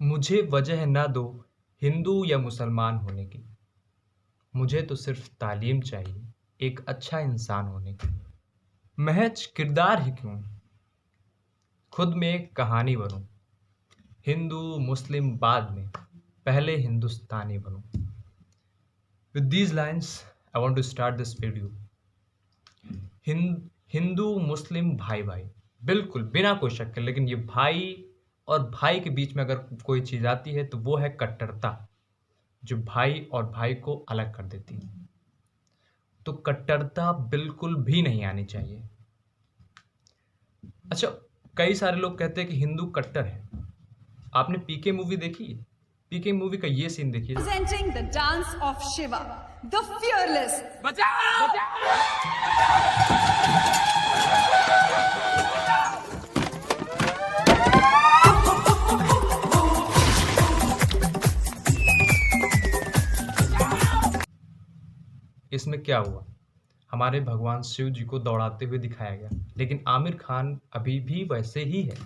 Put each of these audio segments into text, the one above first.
मुझे वजह ना दो हिंदू या मुसलमान होने की। मुझे तो सिर्फ तालीम चाहिए एक अच्छा इंसान होने की। महज किरदार ही क्यों, खुद में एक कहानी बनूं। हिंदू मुस्लिम बाद में, पहले हिंदुस्तानी बनूं। With these lines, I want to start this video. Hindu मुस्लिम भाई भाई, बिल्कुल बिना कोई शक के। लेकिन ये भाई और भाई के बीच में अगर कोई चीज आती है तो वो है कट्टरता, जो भाई और भाई को अलग कर देती है। तो कट्टरता बिल्कुल भी नहीं आनी चाहिए। अच्छा, कई सारे लोग कहते हैं कि हिंदू कट्टर है। आपने पीके मूवी देखी है? पीके मूवी का ये सीन देखिए। Presenting the dance of Shiva, the fearless. इसमें क्या हुआ, हमारे भगवान शिव जी को दौड़ाते हुए दिखाया गया, लेकिन आमिर खान अभी भी वैसे ही है।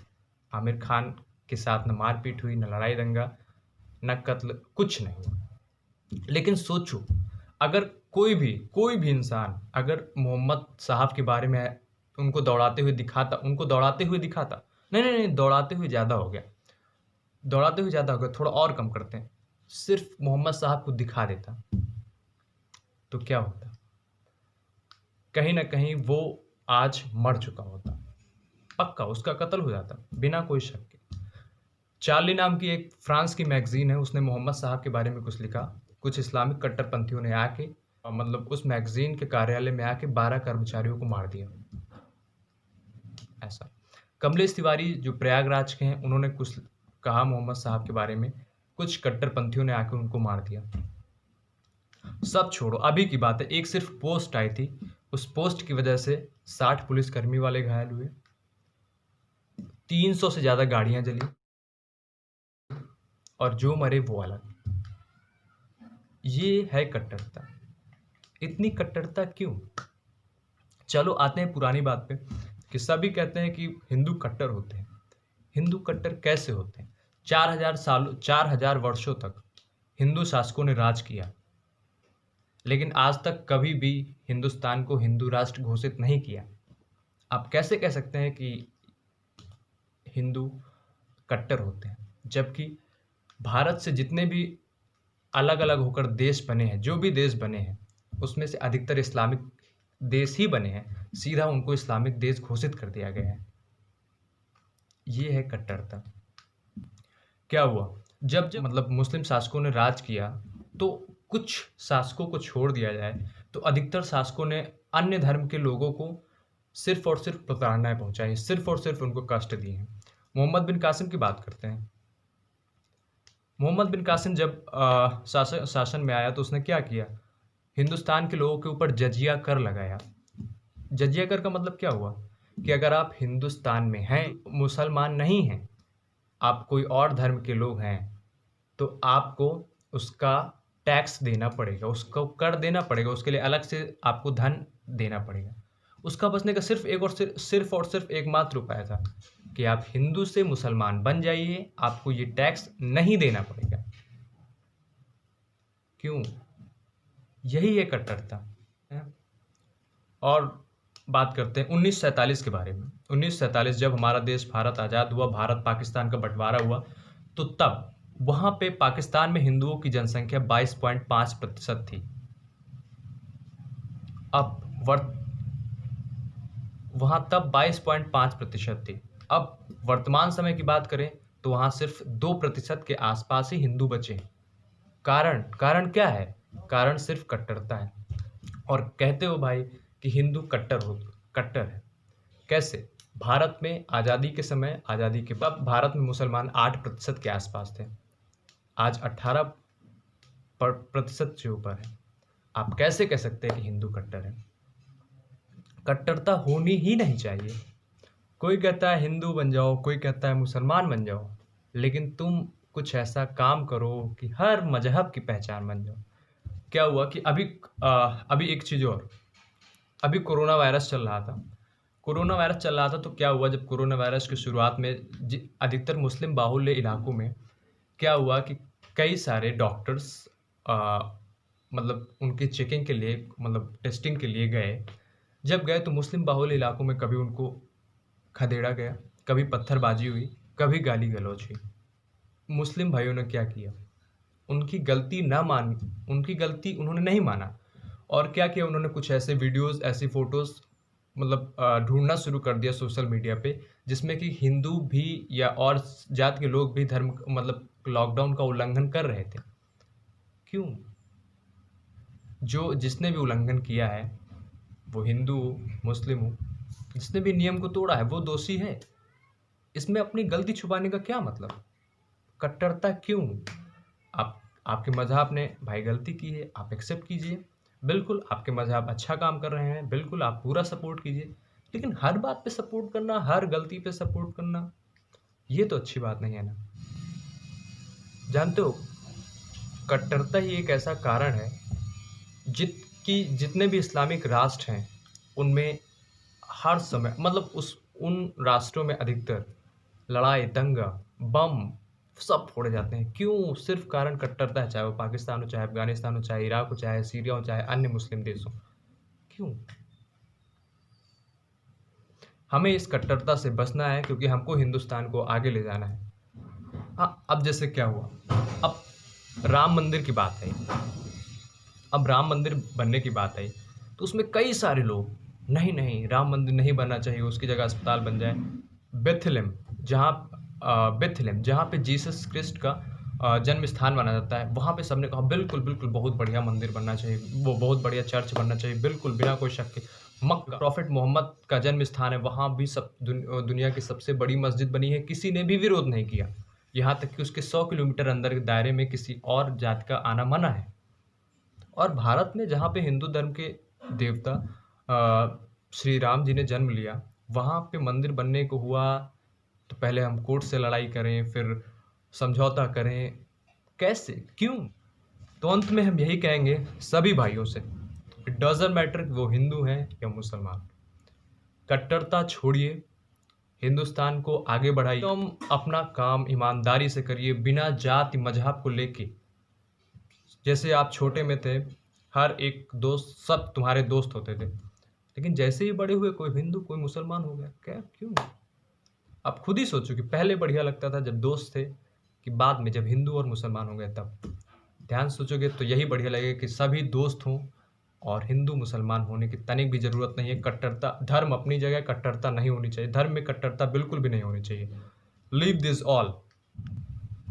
आमिर खान के साथ न मारपीट हुई, न लड़ाई दंगा, न कत्ल, कुछ नहीं हुआ। लेकिन सोचो, अगर कोई भी इंसान अगर मोहम्मद साहब के बारे में उनको दौड़ाते हुए दिखाता, नहीं नहीं नहीं, दौड़ाते हुए ज़्यादा हो गया, थोड़ा और कम करते हैं, सिर्फ मोहम्मद साहब को दिखा देता तो क्या होता? कहीं ना कहीं वो आज मर चुका होता, पक्का उसका कत्ल हो जाता, बिना कोई शक के। चार्ली नाम की एक फ्रांस की मैगजीन है, उसने मोहम्मद साहब के बारे में कुछ लिखा। कुछ इस्लामिक कट्टरपंथियों ने आके मतलब उस मैगजीन के कार्यालय में आके 12 कर्मचारियों को मार दिया। ऐसा कमलेश तिवारी जो प्रयागराज के हैं, उन्होंने कुछ कहा मोहम्मद साहब के बारे में, कुछ कट्टरपंथियों ने आके उनको मार दिया। सब छोड़ो, अभी की बात है, एक सिर्फ पोस्ट आई थी, उस पोस्ट की वजह से 60 पुलिसकर्मी वाले घायल हुए, 300 से ज्यादा गाड़ियां जली, और जो मरे वो अलग। ये है कट्टरता। इतनी कट्टरता क्यों? चलो आते हैं पुरानी बात पे कि सभी कहते हैं कि हिंदू कट्टर होते हैं। हिंदू कट्टर कैसे होते हैं? 4000 वर्षों तक हिंदू शासकों ने राज किया, लेकिन आज तक कभी भी हिंदुस्तान को हिंदू राष्ट्र घोषित नहीं किया। आप कैसे कह सकते हैं कि हिंदू कट्टर होते हैं, जबकि भारत से जितने भी अलग अलग होकर देश बने हैं, जो भी देश बने हैं, उसमें से अधिकतर इस्लामिक देश ही बने हैं, सीधा उनको इस्लामिक देश घोषित कर दिया गया है। ये है कट्टरता। क्या हुआ, जब मतलब मुस्लिम शासकों ने राज किया तो कुछ शासकों को छोड़ दिया जाए तो अधिकतर शासकों ने अन्य धर्म के लोगों को सिर्फ और सिर्फ प्रताड़नाएं पहुंचाई, सिर्फ और सिर्फ उनको कष्ट दिए हैं। मोहम्मद बिन कासिम की बात करते हैं। मोहम्मद बिन कासिम जब शासन में आया तो उसने क्या किया? हिंदुस्तान के लोगों के ऊपर जजिया कर लगाया। जजिया कर का मतलब क्या हुआ कि अगर आप हिंदुस्तान में हैं, मुसलमान नहीं हैं, आप कोई और धर्म के लोग हैं, तो आपको उसका टैक्स देना पड़ेगा, उसको कर देना पड़ेगा, उसके लिए अलग से आपको धन देना पड़ेगा। उसका बचने का सिर्फ और सिर्फ एकमात्र उपाय था कि आप हिंदू से मुसलमान बन जाइए, आपको ये टैक्स नहीं देना पड़ेगा। क्यों? यही है कट्टरता। और बात करते हैं 1947 के बारे में। 1947 जब हमारा देश भारत आज़ाद हुआ, भारत पाकिस्तान का बंटवारा हुआ, तो तब वहाँ पे पाकिस्तान में हिंदुओं की जनसंख्या 22.5% थी। अब वहाँ तब 22.5% थी। अब वर्तमान समय की बात करें तो वहाँ सिर्फ 2% के आसपास ही हिंदू बचे हैं। कारण क्या है? कारण सिर्फ कट्टरता है। और कहते हो भाई कि हिंदू कट्टर है। कैसे? भारत में आज़ादी के समय, आज़ादी के बाद भारत में मुसलमान 8% के आसपास थे, आज 18% से ऊपर है। आप कैसे कह सकते हैं कि हिंदू कट्टर है? कट्टरता होनी ही नहीं चाहिए। कोई कहता है हिंदू बन जाओ, कोई कहता है मुसलमान बन जाओ, लेकिन तुम कुछ ऐसा काम करो कि हर मजहब की पहचान बन जाओ। क्या हुआ कि अभी एक चीज़ और, अभी कोरोना वायरस चल रहा था। तो क्या हुआ, जब कोरोना वायरस की शुरुआत में अधिकतर मुस्लिम बाहुल्य इलाकों में क्या हुआ कि कई सारे डॉक्टर्स मतलब उनकी चेकिंग के लिए, मतलब टेस्टिंग के लिए गए। जब गए तो मुस्लिम बाहुल्य इलाकों में कभी उनको खदेड़ा गया, कभी पत्थरबाजी हुई, कभी गाली गलौज हुई। मुस्लिम भाइयों ने क्या किया, उनकी गलती उन्होंने नहीं माना, और क्या किया उन्होंने, कुछ ऐसे वीडियोस, ऐसी फोटोज मतलब ढूंढना शुरू कर दिया सोशल मीडिया पे, जिसमें कि हिंदू भी या और जात के लोग भी धर्म मतलब लॉकडाउन का उल्लंघन कर रहे थे। क्यों? जिसने भी उल्लंघन किया है, वो हिंदू हो, मुस्लिम हो, जिसने भी नियम को तोड़ा है वो दोषी है। इसमें अपनी गलती छुपाने का क्या मतलब? कट्टरता क्यों? आपके मजहब ने भाई गलती की है, आप एक्सेप्ट कीजिए। बिल्कुल आपके मजहब अच्छा काम कर रहे हैं, बिल्कुल आप पूरा सपोर्ट कीजिए। लेकिन हर बात पे सपोर्ट करना, हर गलती पे सपोर्ट करना, ये तो अच्छी बात नहीं है ना। जानते हो, कट्टरता ही एक ऐसा कारण है जितने भी इस्लामिक राष्ट्र हैं उनमें हर समय मतलब उन राष्ट्रों में अधिकतर लड़ाई, दंगा, बम सब फोड़े जाते हैं। क्यों? सिर्फ कारण कट्टरता है, चाहे वो पाकिस्तान हो, चाहे अफगानिस्तान हो, चाहे इराक हो, चाहे सीरिया हो, चाहे अन्य मुस्लिम देश हो। क्यों? हमें इस कट्टरता से बचना है, क्योंकि हमको हिंदुस्तान को आगे ले जाना है। हाँ, अब जैसे क्या हुआ, अब राम मंदिर की बात है, अब राम मंदिर बनने की बात आई, तो उसमें कई सारे लोग, नहीं नहीं राम मंदिर नहीं बनना चाहिए, उसकी जगह अस्पताल बन जाए। बेथलेम, जहाँ पे जीसस क्रिस्ट का जन्म स्थान माना जाता है, वहाँ पे सबने कहा बिल्कुल बिल्कुल बहुत बढ़िया मंदिर बनना चाहिए, वो बहुत बढ़िया चर्च बनना चाहिए, बिल्कुल बिना कोई शक के। मक्का, प्रॉफिट मोहम्मद का जन्म स्थान है, वहाँ भी दुनिया की सबसे बड़ी मस्जिद बनी है, किसी ने भी विरोध नहीं किया। यहाँ तक कि उसके 100 किलोमीटर अंदर के दायरे में किसी और जाति का आना मना है। और भारत में जहाँ पे हिंदू धर्म के देवता श्री राम जी ने जन्म लिया, वहाँ पे मंदिर बनने को हुआ तो पहले हम कोर्ट से लड़ाई करें, फिर समझौता करें, कैसे? क्यों? तो अंत में हम यही कहेंगे सभी भाइयों से, इट डजंट मैटर वो हिंदू हैं या मुसलमान, कट्टरता छोड़िए, हिंदुस्तान को आगे बढ़ाइए, तुम अपना काम ईमानदारी से करिए, बिना जाति मजहब को लेके। जैसे आप छोटे में थे, हर एक दोस्त, सब तुम्हारे दोस्त होते थे, लेकिन जैसे ही बड़े हुए कोई हिंदू कोई मुसलमान हो गया। क्या? क्यों? आप खुद ही सोचो कि पहले बढ़िया लगता था जब दोस्त थे, कि बाद में जब हिंदू और मुसलमान हो गए तब। ध्यान सोचोगे तो यही बढ़िया लगेगा कि सभी दोस्त हों, और हिंदू मुसलमान होने की तनिक भी ज़रूरत नहीं है। कट्टरता, धर्म अपनी जगह, कट्टरता नहीं होनी चाहिए, धर्म में कट्टरता बिल्कुल भी नहीं होनी चाहिए। लीव दिस ऑल,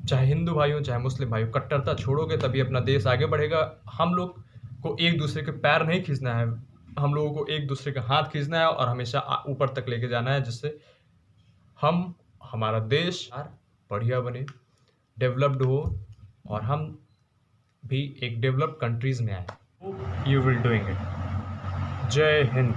चाहे हिंदू भाई हो चाहे मुस्लिम भाई हो, कट्टरता छोड़ोगे तभी अपना देश आगे बढ़ेगा। हम लोग को एक दूसरे के पैर नहीं खींचना है, हम लोगों को एक दूसरे का हाथ खींचना है और हमेशा ऊपर तक लेके जाना है, जिससे हमारा देश बढ़िया बने, डेवलप्ड हो, और हम भी एक डेवलप्ड कंट्रीज में आए। You will doing it. जय हिंद।